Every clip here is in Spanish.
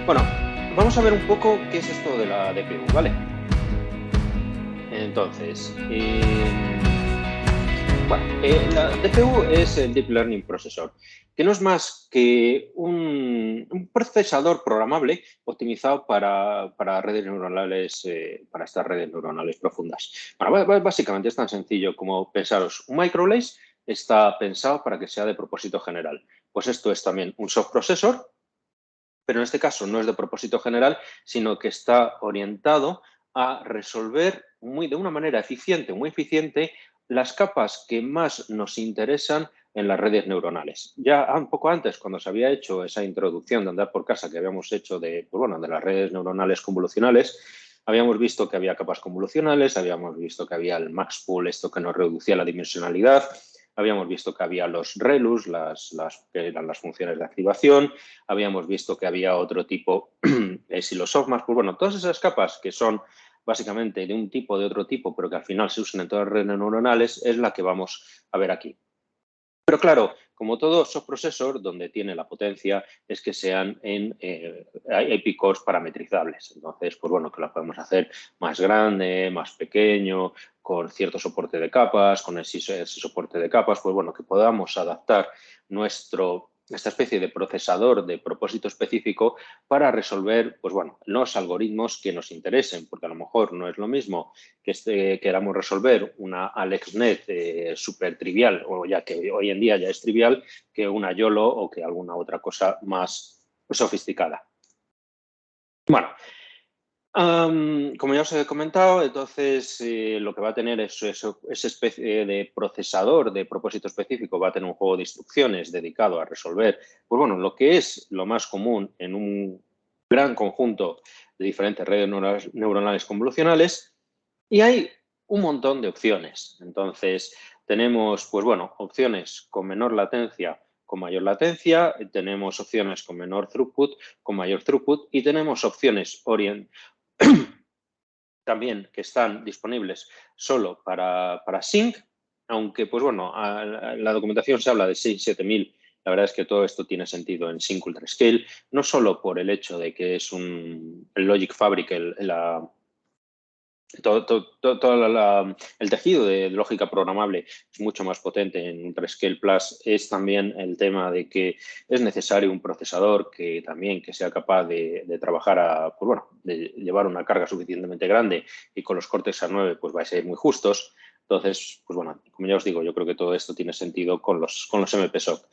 Bueno, vamos a ver un poco qué es esto de la DPU, ¿vale? Entonces, la DPU es el Deep Learning Processor, que no es más que un procesador programable optimizado para redes neuronales, para estas redes neuronales profundas. Bueno, básicamente es tan sencillo como pensaros, un microlace está pensado para que sea de propósito general. Pues esto es también un soft processor, pero en este caso no es de propósito general, sino que está orientado a resolver de una manera eficiente, muy eficiente, las capas que más nos interesan en las redes neuronales. Ya un poco antes, cuando se había hecho esa introducción de andar por casa que habíamos hecho de las redes neuronales convolucionales, habíamos visto que había capas convolucionales, habíamos visto que había el max pool, esto que nos reducía la dimensionalidad, habíamos visto que había los ReLUs, que eran las funciones de activación, habíamos visto que había otro tipo, silosogmas, pues bueno, todas esas capas que son básicamente de un tipo, de otro tipo, pero que al final se usan en todas las redes neuronales, es la que vamos a ver aquí. Pero claro, como todo soft processor, donde tiene la potencia es que sean en épicos parametrizables. Entonces, pues bueno, que la podemos hacer más grande, más pequeño, con cierto soporte de capas, con ese soporte de capas, pues bueno, que podamos adaptar esta especie de procesador de propósito específico para resolver, pues bueno, los algoritmos que nos interesen, porque a lo mejor no es lo mismo que queramos resolver una AlexNet súper trivial, o ya que hoy en día ya es trivial, que una YOLO o que alguna otra cosa más sofisticada. Bueno, como ya os he comentado, entonces lo que va a tener es esa especie de procesador de propósito específico, va a tener un juego de instrucciones dedicado a resolver, pues bueno, lo que es lo más común en un gran conjunto de diferentes redes neuronales convolucionales, y hay un montón de opciones. Entonces, tenemos, pues bueno, opciones con menor latencia, con mayor latencia, tenemos opciones con menor throughput, con mayor throughput, y tenemos opciones también que están disponibles solo para sync, aunque, pues bueno, la documentación se habla de 6.000-7.000. La verdad es que todo esto tiene sentido en Sync Ultra Scale, no solo por el hecho de que es el Logic Fabric, todo el tejido de lógica programable es mucho más potente en UltraScale Plus. Es también el tema de que es necesario un procesador que también que sea capaz de trabajar pues bueno, de llevar una carga suficientemente grande, y con los Cortex A9 pues va a ser muy justos. Entonces, pues bueno, como ya os digo, yo creo que todo esto tiene sentido con los MPSOC.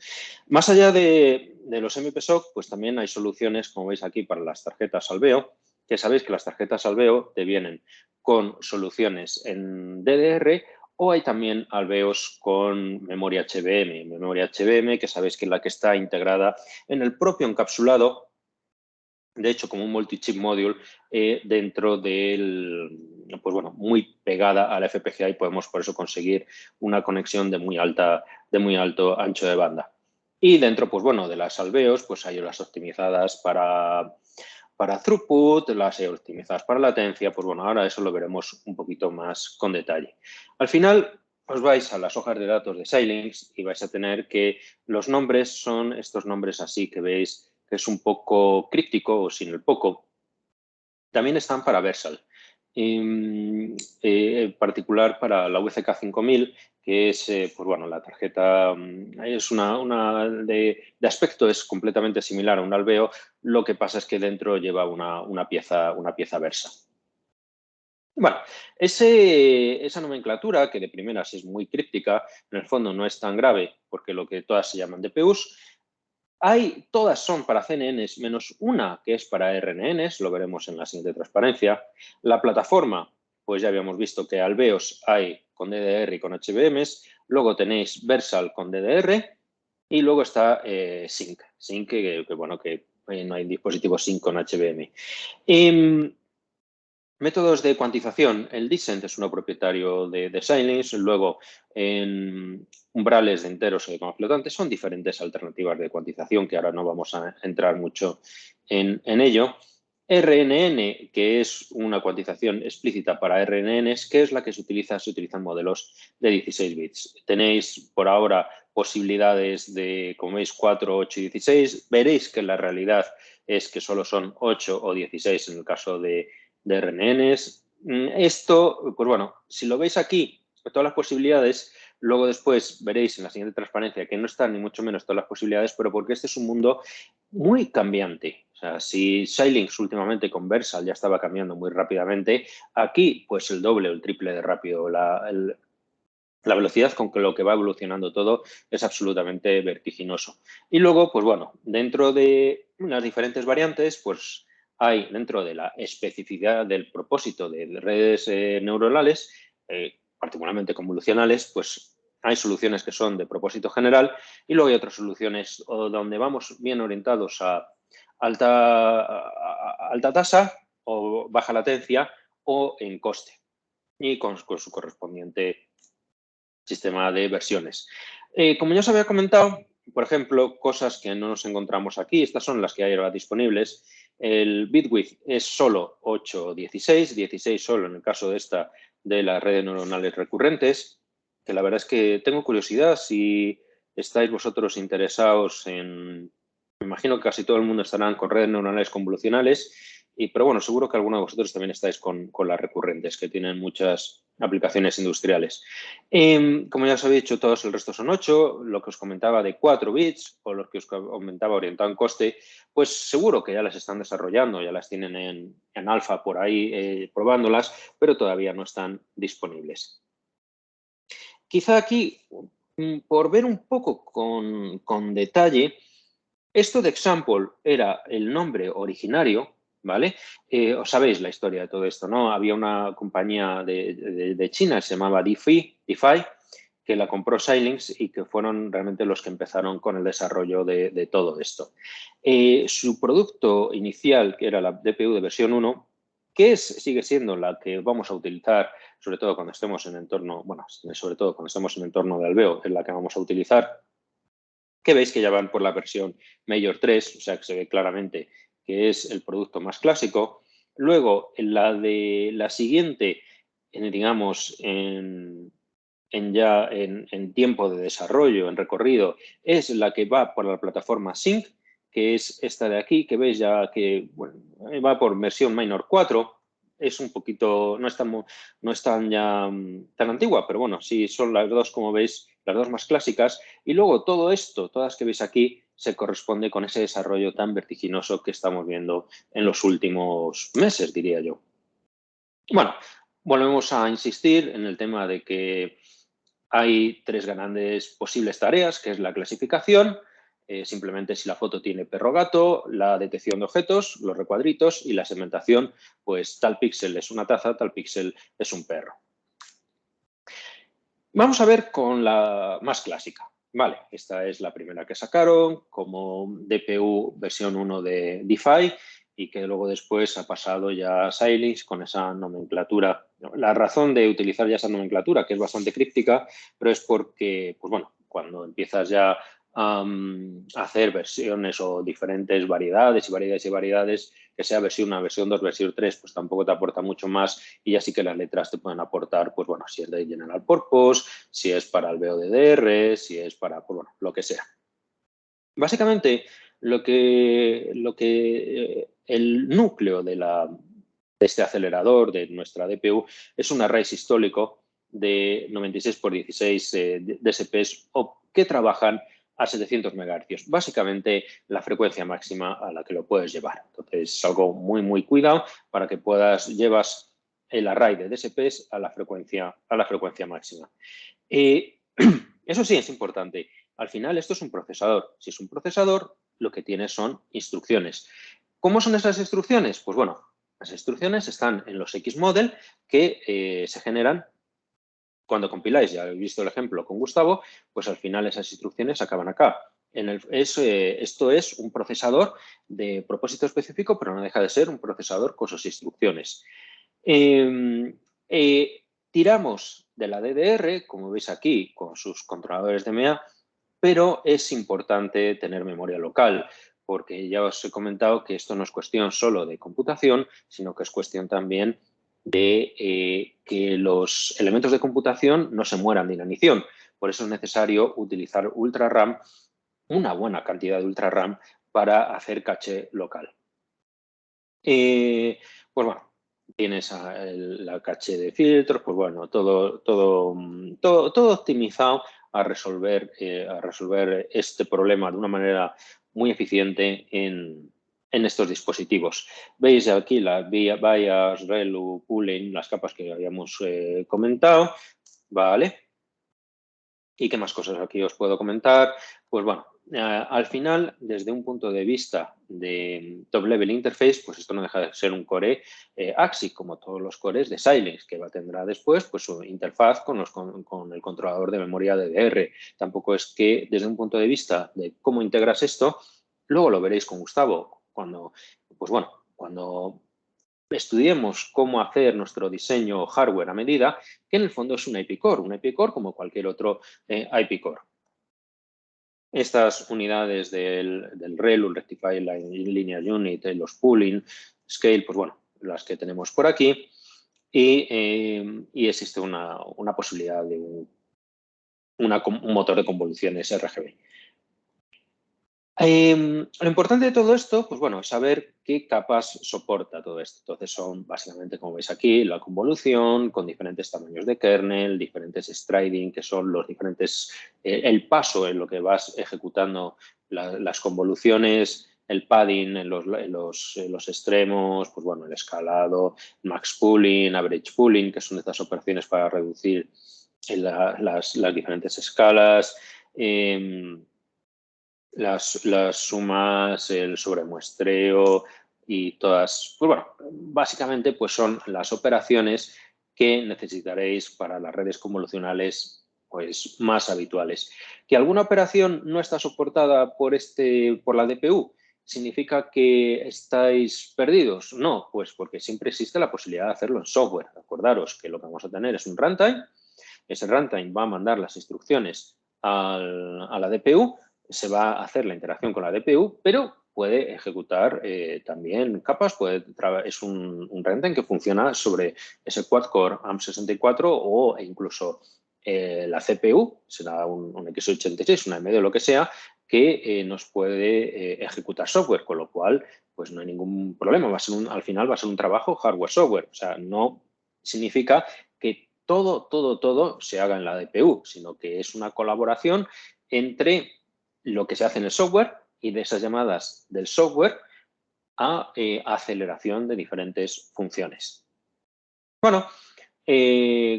Más allá de los MPSOC, pues también hay soluciones, como veis aquí, para las tarjetas Alveo, que sabéis que las tarjetas Alveo te vienen con soluciones en DDR, o hay también alveos con memoria HBM, que sabéis que es la que está integrada en el propio encapsulado, de hecho como un multi-chip module dentro pues bueno, muy pegada a la FPGA, y podemos por eso conseguir una conexión de muy alto ancho de banda. Y dentro, pues bueno, de las alveos, pues hay las optimizadas para throughput, las optimizadas para latencia, pues bueno, ahora eso lo veremos un poquito más con detalle. Al final, os vais a las hojas de datos de Xilinx y vais a tener que los nombres son estos nombres así que veis que es un poco críptico o sin el poco. También están para Versal, en particular para la VCK 5000, que es, pues bueno, la tarjeta es de aspecto es completamente similar a un Alveo, lo que pasa es que dentro lleva una pieza Versa. Bueno, esa nomenclatura, que de primeras es muy críptica, en el fondo no es tan grave, porque lo que todas se llaman DPUs, todas son para CNNs menos una que es para RNNs, lo veremos en la siguiente transparencia. La plataforma, pues ya habíamos visto que Alveos hay con DDR y con HBMs, luego tenéis Versal con DDR, y luego está Sync, bueno, que no hay dispositivos Sync con HBM. Métodos de cuantización. El Decent es uno propietario de Xilinx. Luego, en umbrales de enteros o de camas flotantes son diferentes alternativas de cuantización, que ahora no vamos a entrar mucho en ello. RNN, que es una cuantización explícita para RNNs, que es la que se utilizan modelos de 16 bits. Tenéis por ahora posibilidades de, como veis, 4, 8 y 16. Veréis que la realidad es que solo son 8 o 16 en el caso de RNNs. Esto, pues bueno, si lo veis aquí, todas las posibilidades, luego después veréis en la siguiente transparencia que no están ni mucho menos todas las posibilidades, pero porque este es un mundo muy cambiante. O sea, si Xilinx últimamente con Versal ya estaba cambiando muy rápidamente, aquí pues el doble o el triple de rápido. La velocidad con lo que va evolucionando todo es absolutamente vertiginoso. Y luego, pues bueno, dentro de las diferentes variantes, pues hay dentro de la especificidad del propósito de redes neuronales, particularmente convolucionales, pues hay soluciones que son de propósito general y luego hay otras soluciones donde vamos bien orientados a alta tasa o baja latencia o en coste y con su correspondiente sistema de versiones. Como ya os había comentado, por ejemplo, cosas que no nos encontramos aquí, estas son las que hay ahora disponibles. El bitwidth es solo 8 o 16, 16 solo en el caso de esta de las redes neuronales recurrentes, que la verdad es que tengo curiosidad si estáis vosotros interesados en, me imagino que casi todo el mundo estarán con redes neuronales convolucionales, pero bueno, seguro que alguno de vosotros también estáis con las recurrentes, que tienen muchas aplicaciones industriales. Como ya os había dicho, todos el resto son 8, lo que os comentaba de 4 bits o lo que os comentaba orientado en coste, pues seguro que ya las están desarrollando, ya las tienen en alfa por ahí probándolas, pero todavía no están disponibles. Quizá aquí, por ver un poco con detalle, esto de Example era el nombre originario, ¿vale? Os sabéis la historia de todo esto, ¿no? Había una compañía de China que se llamaba DeFi, que la compró Xilinx y que fueron realmente los que empezaron con el desarrollo de todo esto. Su producto inicial, que era la DPU de versión 1, que sigue siendo la que vamos a utilizar, sobre todo cuando estemos en entorno, bueno, sobre todo cuando estemos en entorno de Alveo, es la que vamos a utilizar, que veis que ya van por la versión Major 3, o sea que se ve claramente que es el producto más clásico. Luego, la siguiente, digamos, en tiempo de desarrollo, en recorrido, es la que va por la plataforma Sync, que es esta de aquí, que veis ya que bueno, va por versión Minor 4. Es un poquito, no es tan ya tan antigua, pero bueno, sí son las dos, como veis, las dos más clásicas. Y luego todo esto, todas que veis aquí, se corresponde con ese desarrollo tan vertiginoso que estamos viendo en los últimos meses, diría yo. Bueno, volvemos a insistir en el tema de que hay 3 grandes posibles tareas, que es la clasificación, simplemente si la foto tiene perro gato, la detección de objetos, los recuadritos y la segmentación, pues tal píxel es una taza, tal píxel es un perro. Vamos a ver con la más clásica. Vale, esta es la primera que sacaron como DPU versión 1 de DeFi y que luego después ha pasado ya a Xilinx con esa nomenclatura. La razón de utilizar ya esa nomenclatura, que es bastante críptica, pero es porque, pues bueno, cuando empiezas ya a hacer versiones o diferentes variedades y variedades y variedades, que sea versión 1, versión 2, versión 3, pues tampoco te aporta mucho más y ya sí que las letras te pueden aportar, pues bueno, si es de General Purpose, si es para el BODDR, si es para, pues bueno, lo que sea. Básicamente, el núcleo de este acelerador, de nuestra DPU, es un array sistólico de 96 por 16 DSPs que trabajan a 700 MHz. Básicamente, la frecuencia máxima a la que lo puedes llevar. Entonces, es algo muy, muy cuidado para que llevas el array de DSPs a la frecuencia máxima. Eso sí, es importante. Al final, esto es un procesador. Si es un procesador, lo que tiene son instrucciones. ¿Cómo son esas instrucciones? Pues bueno, las instrucciones están en los XModel que se generan cuando compiláis. Ya habéis visto el ejemplo con Gustavo, pues al final esas instrucciones acaban acá. Esto es un procesador de propósito específico, pero no deja de ser un procesador con sus instrucciones. Tiramos de la DDR, como veis aquí, con sus controladores de MEA, pero es importante tener memoria local, porque ya os he comentado que esto no es cuestión solo de computación, sino que es cuestión también de que los elementos de computación no se mueran de inanición, Por eso es necesario utilizar UltraRAM, una buena cantidad de UltraRAM para hacer caché local. Pues bueno, tienes la caché de filtros, pues bueno, todo optimizado a resolver este problema de una manera muy eficiente en estos dispositivos. Veis aquí las bias, relu, pooling, las capas que habíamos comentado, ¿vale? ¿Y qué más cosas aquí os puedo comentar? Pues bueno, al final, desde un punto de vista de Top Level Interface, pues esto no deja de ser un core AXI, como todos los cores de Xilinx, que tendrá después pues, su interfaz con el controlador de memoria DDR. Tampoco es que, desde un punto de vista de cómo integras esto, luego lo veréis con Gustavo, cuando estudiemos cómo hacer nuestro diseño hardware a medida, que en el fondo es un IP Core como cualquier otro IP Core. Estas unidades del ReLU, Rectifier Linear Unit, los pooling, scale, pues bueno, las que tenemos por aquí. Y existe una posibilidad de un motor de convoluciones RGB. Lo importante de todo esto, pues bueno, es saber qué capas soporta todo esto. Entonces son básicamente, como veis aquí, la convolución con diferentes tamaños de kernel, diferentes striding, que son los diferentes, el paso en lo que vas ejecutando las convoluciones, el padding en los extremos, pues bueno, el escalado, max pooling, average pooling, que son estas operaciones para reducir las diferentes escalas. Las sumas, el sobremuestreo y todas, pues bueno, básicamente pues son las operaciones que necesitaréis para las redes convolucionales pues más habituales. ¿Que alguna operación no está soportada por la DPU? ¿Significa que estáis perdidos? No, pues porque siempre existe la posibilidad de hacerlo en software. Acordaros que lo que vamos a tener es un runtime. Ese runtime va a mandar las instrucciones a la DPU, se va a hacer la interacción con la DPU, pero puede ejecutar también capas, es un runtime que funciona sobre ese quad-core ARM64 o incluso la CPU, será un x86, una AMD o lo que sea, que nos puede ejecutar software, con lo cual pues no hay ningún problema. Al final va a ser un trabajo hardware-software. O sea, no significa que todo se haga en la DPU, sino que es una colaboración entre lo que se hace en el software y de esas llamadas del software a aceleración de diferentes funciones. Bueno,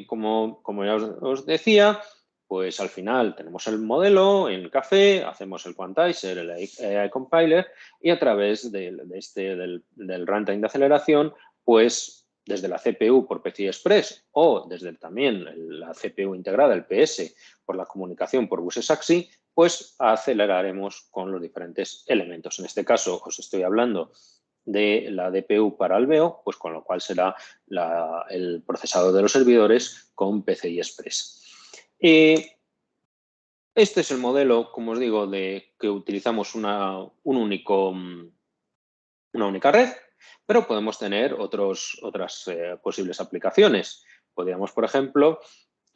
como ya os decía, pues al final tenemos el modelo en Café, hacemos el quantizer, el AI compiler y a través del runtime de aceleración, pues desde la CPU por PCI Express o desde también la CPU integrada, el PS, por la comunicación por buses AXI, pues aceleraremos con los diferentes elementos. En este caso os estoy hablando de la DPU para Alveo, pues con lo cual será el procesador de los servidores con PCI Express. Este es el modelo, como os digo, que utilizamos una única red, pero podemos tener otras posibles aplicaciones. Podríamos, por ejemplo,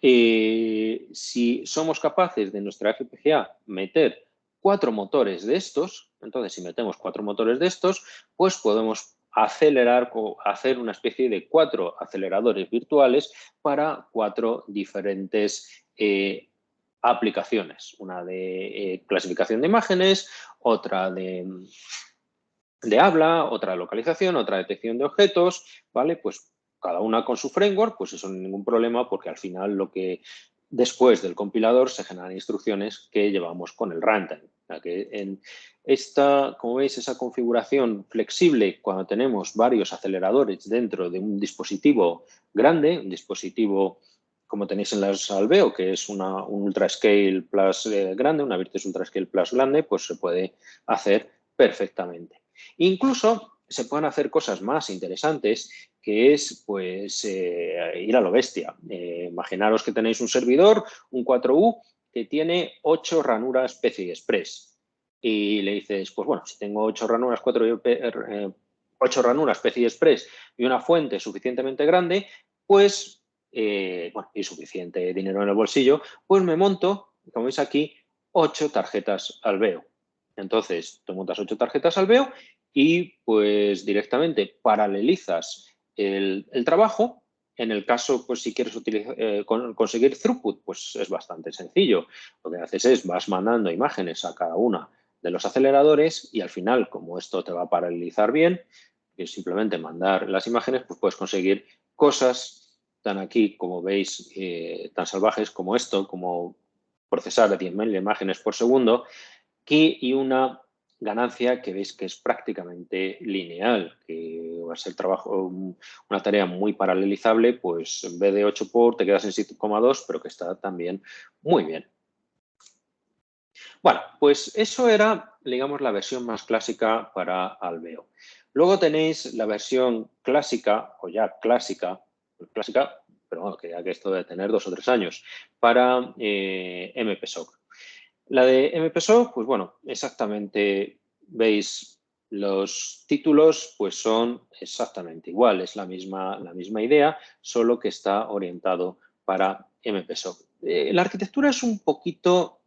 si somos capaces de nuestra FPGA meter 4 motores de estos, entonces si metemos 4 motores de estos, pues podemos acelerar o hacer una especie de 4 aceleradores virtuales para 4 diferentes aplicaciones. Una de clasificación de imágenes, otra de habla, otra de localización, otra detección de objetos, ¿vale? Pues cada una con su framework, pues eso no hay ningún problema porque al final después del compilador se generan instrucciones que llevamos con el runtime. O sea que en como veis, esa configuración flexible cuando tenemos varios aceleradores dentro de un dispositivo grande, un dispositivo como tenéis en las Alveo, que es un UltraScale Plus grande, una Virtuos UltraScale Plus grande, pues se puede hacer perfectamente. Incluso se pueden hacer cosas más interesantes, que es pues ir a lo bestia. Imaginaros que tenéis un servidor, un 4U, que tiene 8 ranuras PCI Express. Y le dices, pues bueno, si tengo 8 ranuras, 8 ranuras PCI Express y una fuente suficientemente grande, pues bueno, y suficiente dinero en el bolsillo, pues me monto, como veis aquí, 8 tarjetas Alveo. Entonces, tú montas 8 tarjetas Alveo y pues directamente paralelizas el trabajo. En el caso, pues si quieres conseguir throughput, pues es bastante sencillo. Lo que haces es vas mandando imágenes a cada una de los aceleradores y al final, como esto te va a paralelizar bien, que es simplemente mandar las imágenes, pues puedes conseguir cosas tan aquí, como veis, tan salvajes como esto, como procesar 10.000 imágenes por segundo, y una ganancia que veis que es prácticamente lineal, que va a ser una tarea muy paralelizable, pues en vez de 8 por te quedas en 7,2, pero que está también muy bien. Bueno, pues eso era, digamos, la versión más clásica para Alveo. Luego tenéis la versión clásica, o ya clásica, pero bueno, que ya que esto debe tener 2 o 3 años, para MPSOC. La de MPSOC, pues bueno, exactamente, veis, los títulos pues son exactamente iguales, la misma idea, solo que está orientado para MPSOC. La arquitectura es un poquito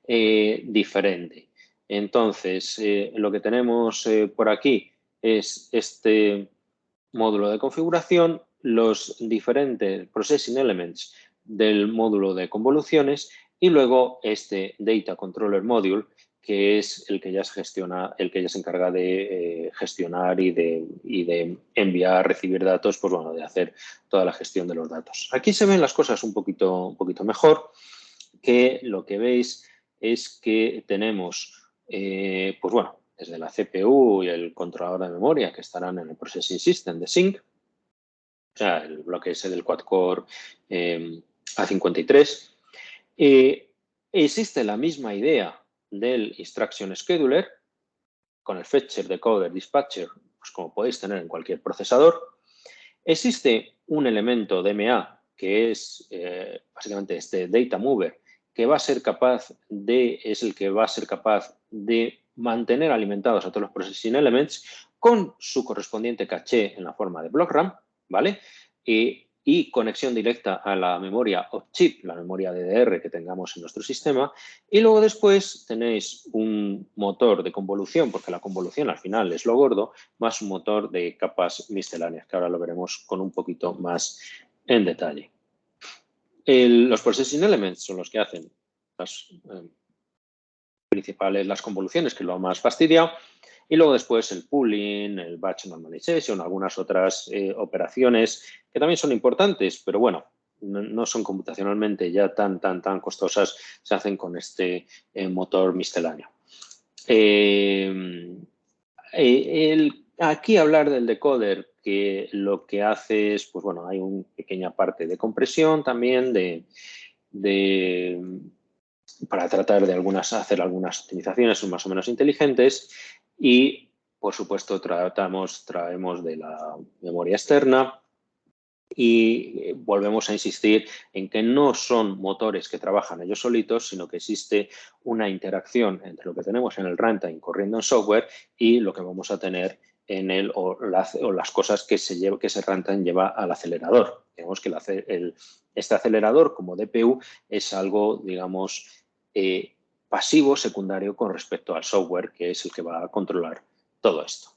diferente. Entonces, lo que tenemos por aquí es este módulo de configuración, los diferentes processing elements del módulo de convoluciones y luego este Data Controller Module, que es el que ya se gestiona, el que ya se encarga de gestionar y de enviar, recibir datos, pues bueno, de hacer toda la gestión de los datos. Aquí se ven las cosas un poquito mejor, que lo que veis es que tenemos, pues bueno, desde la CPU y el controlador de memoria que estarán en el Processing System de Sync, o sea, el bloque ese del quad-core A53. Existe la misma idea del Instruction Scheduler con el Fetcher, Decoder, Dispatcher, pues como podéis tener en cualquier procesador. Existe un elemento DMA que es básicamente este Data Mover, que va a ser capaz es el que va a ser capaz de mantener alimentados a todos los Processing Elements con su correspondiente caché en la forma de block RAM, ¿vale? Y conexión directa a la memoria off-chip, la memoria DDR que tengamos en nuestro sistema. Y luego después tenéis un motor de convolución, porque la convolución al final es lo gordo, más un motor de capas misceláneas, que ahora lo veremos con un poquito más en detalle. Los Processing Elements son los que hacen las principales, las convoluciones, que es lo más fastidiado. Y luego después el pooling, el batch normalization, algunas otras operaciones que también son importantes, pero bueno, no son computacionalmente ya tan costosas, se hacen con este motor misceláneo. Aquí hablar del decoder, que lo que hace es, pues bueno, hay una pequeña parte de compresión también para tratar de hacer algunas optimizaciones más o menos inteligentes y, por supuesto, traemos de la memoria externa y volvemos a insistir en que no son motores que trabajan ellos solitos, sino que existe una interacción entre lo que tenemos en el runtime corriendo en software y lo que vamos a tener en las cosas que ese runtime lleva al acelerador. Digamos que este acelerador como DPU es algo, digamos, pasivo, secundario con respecto al software, que es el que va a controlar todo esto.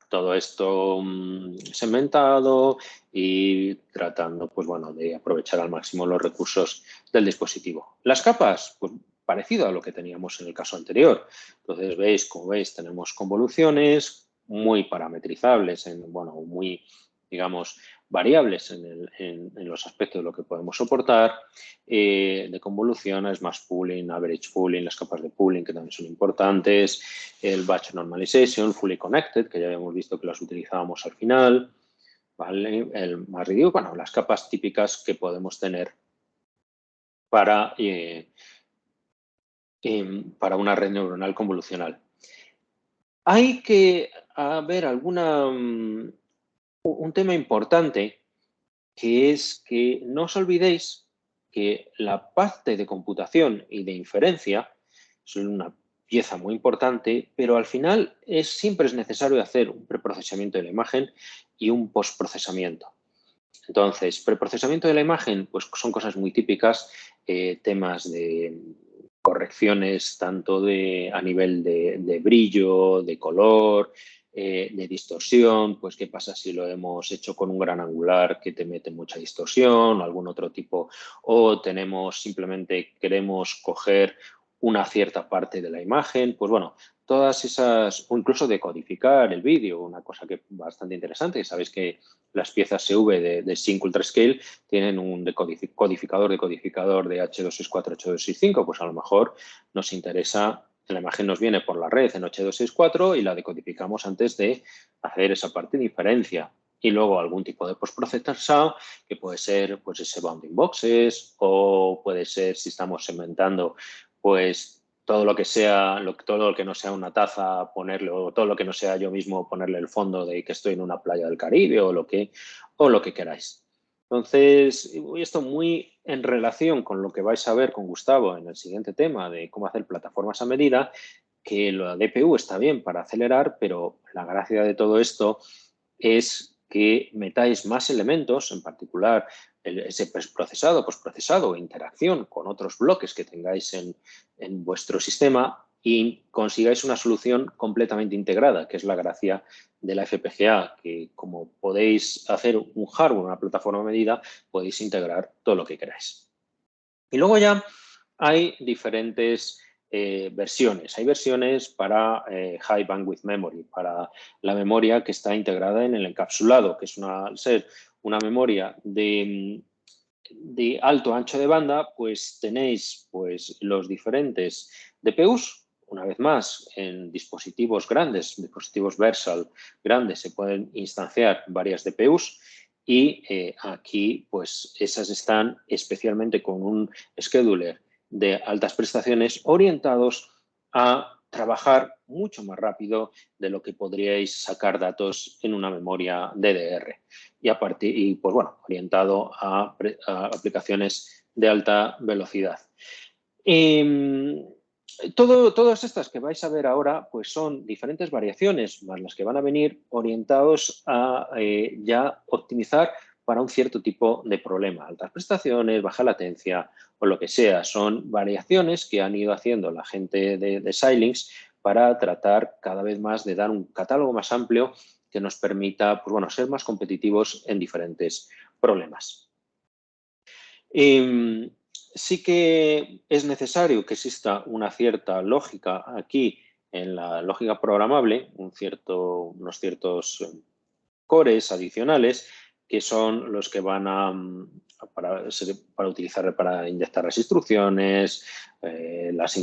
Todo esto segmentado y tratando, pues bueno, de aprovechar al máximo los recursos del dispositivo. Las capas, pues parecido a lo que teníamos en el caso anterior. Entonces, como veis, tenemos convoluciones muy parametrizables, muy, digamos, variables en los aspectos de lo que podemos soportar, de convoluciones, más pooling, average pooling, las capas de pooling que también son importantes, el batch normalization, fully connected, que ya habíamos visto que las utilizábamos al final, ¿vale? El más ridículo, bueno, las capas típicas que podemos tener para una red neuronal convolucional. Hay que ver un tema importante, que es que no os olvidéis que la parte de computación y de inferencia son una pieza muy importante, pero al final siempre es necesario hacer un preprocesamiento de la imagen y un postprocesamiento. Entonces, preprocesamiento de la imagen, pues son cosas muy típicas, temas de correcciones tanto a nivel de brillo, de color, de distorsión, pues qué pasa si lo hemos hecho con un gran angular que te mete mucha distorsión o algún otro tipo, o simplemente queremos coger una cierta parte de la imagen, pues bueno, todas esas, o incluso decodificar el vídeo, una cosa que bastante interesante, sabéis que las piezas CV de Sync Ultra Scale tienen un decodificador de H264, H265, pues a lo mejor nos interesa, la imagen nos viene por la red en H264 y la decodificamos antes de hacer esa parte de inferencia. Y luego algún tipo de postprocesado, que puede ser pues ese bounding boxes, o puede ser, si estamos segmentando, pues todo lo que sea, todo lo que no sea una taza, ponerle, o todo lo que no sea yo mismo, ponerle el fondo de que estoy en una playa del Caribe o lo que queráis. Entonces, esto muy en relación con lo que vais a ver con Gustavo en el siguiente tema de cómo hacer plataformas a medida, que la DPU está bien para acelerar, pero la gracia de todo esto es que metáis más elementos, en particular ese postprocesado o interacción con otros bloques que tengáis en vuestro sistema y consigáis una solución completamente integrada, que es la gracia de la FPGA, que como podéis hacer un hardware, una plataforma a medida, podéis integrar todo lo que queráis. Y luego ya hay diferentes versiones. Hay versiones para High Bandwidth Memory, para la memoria que está integrada en el encapsulado, que es una memoria de alto ancho de banda, pues tenéis pues, los diferentes DPUs. Una vez más, en dispositivos grandes, dispositivos Versal grandes, se pueden instanciar varias DPUs y aquí pues esas están especialmente con un scheduler de altas prestaciones orientados a trabajar mucho más rápido de lo que podríais sacar datos en una memoria DDR y pues bueno, orientado a aplicaciones de alta velocidad. Todas estas que vais a ver ahora pues son diferentes variaciones más las que van a venir orientados a ya optimizar para un cierto tipo de problema. Altas prestaciones, baja latencia o lo que sea. Son variaciones que han ido haciendo la gente de Xilinx para tratar cada vez más de dar un catálogo más amplio que nos permita pues, bueno, ser más competitivos en diferentes problemas. Sí que es necesario que exista una cierta lógica aquí en la lógica programable, unos ciertos cores adicionales que son los que van para utilizar para inyectar las instrucciones, las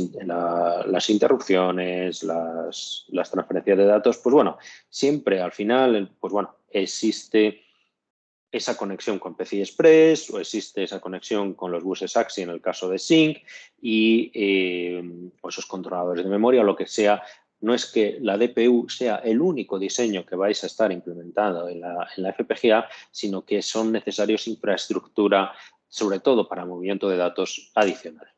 interrupciones, las transferencias de datos. Pues bueno, siempre al final, pues bueno, existe esa conexión con PCI Express o existe esa conexión con los buses AXI en el caso de Sync o esos controladores de memoria o lo que sea. No es que la DPU sea el único diseño que vais a estar implementando en la FPGA, sino que son necesarios infraestructura, sobre todo para movimiento de datos adicional.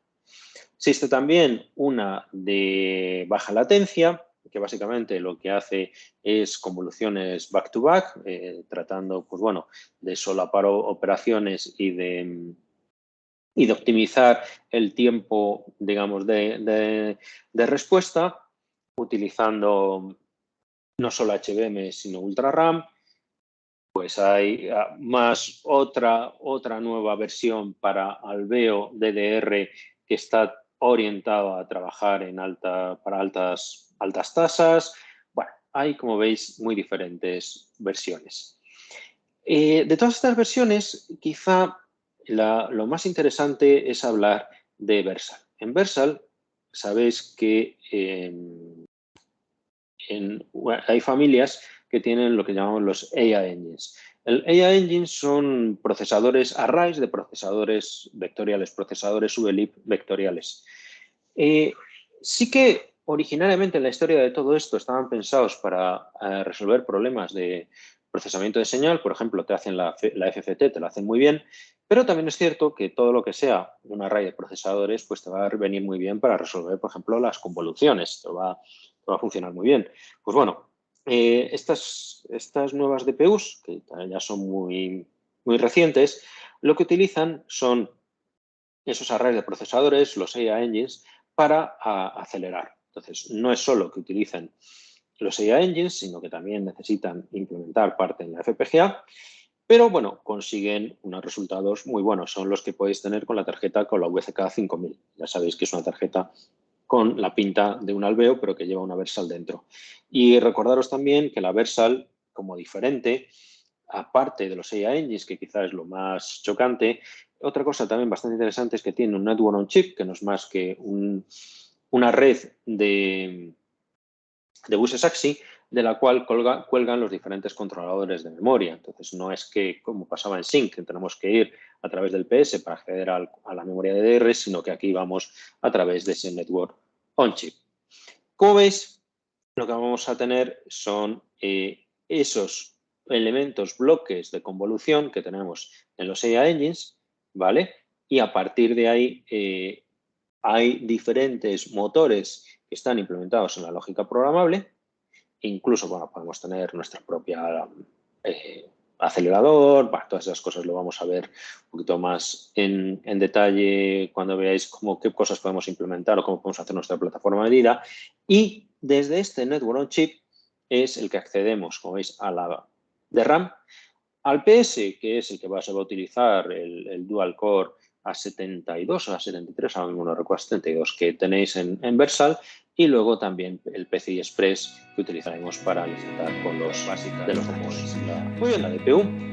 Existe también una de baja latencia, que básicamente lo que hace es convoluciones back-to-back, tratando, pues bueno, de solapar operaciones y de optimizar el tiempo, digamos, de respuesta, utilizando no solo HBM, sino UltraRAM. Pues hay más otra nueva versión para Alveo DDR que está orientado a trabajar para altas tasas. Bueno, hay, como veis, muy diferentes versiones. De todas estas versiones, quizá lo más interesante es hablar de Versal. En Versal, sabéis que hay familias que tienen lo que llamamos los AI Engines. El AI Engines son procesadores arrays de procesadores vectoriales, procesadores VLIP vectoriales. Sí que originariamente en la historia de todo esto estaban pensados para resolver problemas de procesamiento de señal. Por ejemplo, te hacen la FFT, te la hacen muy bien, pero también es cierto que todo lo que sea un array de procesadores pues te va a venir muy bien para resolver, por ejemplo, las convoluciones. Te va a funcionar muy bien. Pues bueno, estas nuevas DPUs, que ya son muy muy recientes, lo que utilizan son esos arrays de procesadores, los AI Engines, para acelerar. Entonces, no es solo que utilicen los AI Engines, sino que también necesitan implementar parte en la FPGA, pero bueno, consiguen unos resultados muy buenos. Son los que podéis tener con la tarjeta con la VCK 5000. Ya sabéis que es una tarjeta con la pinta de un Alveo, pero que lleva una Versal dentro. Y recordaros también que la Versal, como diferente, aparte de los AI Engines, que quizás es lo más chocante, otra cosa también bastante interesante es que tiene un Network on Chip, que no es más que una red de buses AXI, de la cual cuelgan los diferentes controladores de memoria. Entonces, no es que, como pasaba en Sync, que tenemos que ir a través del PS para acceder a la memoria DDR, sino que aquí vamos a través de ese Network on Chip. Como veis, lo que vamos a tener son esos elementos, bloques de convolución que tenemos en los AI Engines, ¿vale? Y a partir de ahí hay diferentes motores que están implementados en la lógica programable. Incluso, bueno, podemos tener nuestra propia acelerador, bueno, todas esas cosas lo vamos a ver un poquito más en detalle cuando veáis qué cosas podemos implementar o cómo podemos hacer nuestra plataforma a medida. Y desde este Network on Chip es el que accedemos, como veis, a la de RAM, al PS, que es el que se va a utilizar el Dual Core A72 o A73, ahora mismo no recuerdo, 72, que tenéis en Versal, y luego también el PCI Express que utilizaremos para alimentar con los básicos de los datos. Muy bien, la DPU.